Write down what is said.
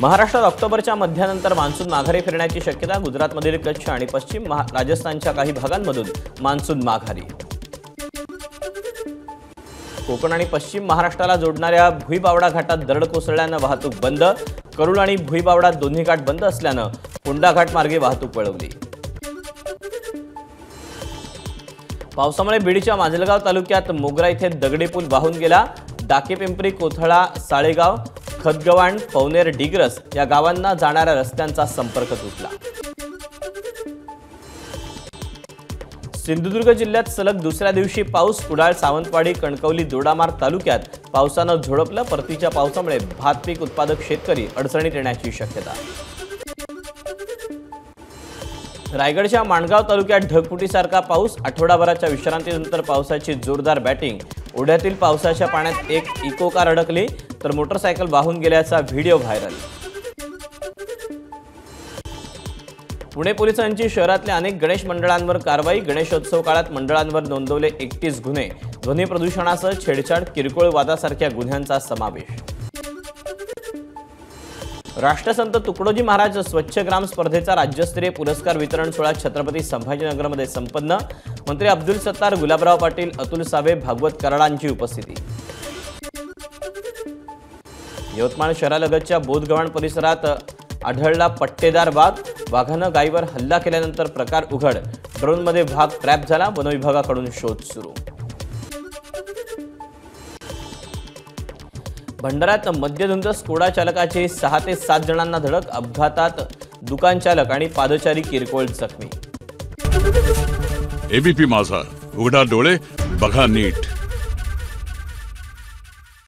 महाराष्ट्रात ऑक्टोबरच्या मध्यानंतर मान्सून माघारी फिरण्याची शक्यता। गुजरातमधील कच्छ आणि पश्चिम राजस्थानच्या काही भागांमधून मान्सून माघारी। कोकण आणि पश्चिम महाराष्ट्राला जोडणाऱ्या भुईबावडा घाटात दरड कोसळल्याने वाहतूक बंद। करूळ आणि भुईबावडा दोन्ही घाट बंद असल्याने कोंढा घाट मार्गे वाहतूक वळवली। पावसामुळे बीडच्या माजलगाव तालुक्यात मोगरा इथे दगडी पूल वाहून गेला। डाकेपिंपरी, कोथळा, साळेगाव, खदगवाण, पवनेर, डिग्रस या गावांना जाणाऱ्या रस्त्यांचा संपर्क तुटला। सिंधुदुर्ग जिल्ह्यात सलग दुसऱ्या दिवशी पाऊस। कुडाळ, सावंतवाडी, कणकवली, दोडामार्ग तालुक्यात पावसानं झोडपलं। परतीच्या पावसामुळे भात पीक उत्पादक शेतकरी अडचणीत येण्याची शक्यता। रायगडच्या माणगाव तालुक्यात ढगफुटीसारखा पाऊस। आठवडाभराच्या विश्रांतीनंतर पावसाची जोरदार बॅटिंग। ओढ्यातील पावसाच्या पाण्यात एक इको कार अडकली तर मोटरसायकल वाहून गेल्याचा व्हिडिओ व्हायरल। पुणे पोलिसांची शहरातल्या अनेक गणेश मंडळांवर कारवाई। गणेशोत्सव काळात मंडळांवर नोंदवले 31 गुन्हे। ध्वनी प्रदूषणासह छेडछाड, किरकोळ वादासारख्या गुन्ह्यांचा समावेश। राष्ट्रसंत तुकडोजी महाराज स्वच्छ ग्राम स्पर्धेचा राज्यस्तरीय पुरस्कार वितरण सोहळा छत्रपती संभाजीनगरमध्ये संपन्न। मंत्री अब्दुल सत्तार, गुलाबराव पाटील, अतुल सावे, भागवत कराडांची उपस्थिती। यवतमाळ शहरालगतच्या बोधगव्हाण परिसरात आढळला पट्टेदार वाघ। वाघानं गायीवर हल्ला केल्यानंतर प्रकार उघड। ड्रोनमध्ये वाघ ट्रॅप झाला। वनविभागाकडून शोध सुरू। भंडाऱ्यात मद्यधुंद स्कोडा चालकाची 6 ते 7 जणांना धडक। अपघातात दुकान चालक आणि पादचारी किरकोळ जखमी। एबीपी माझा, उघडा डोळे बघा नीट।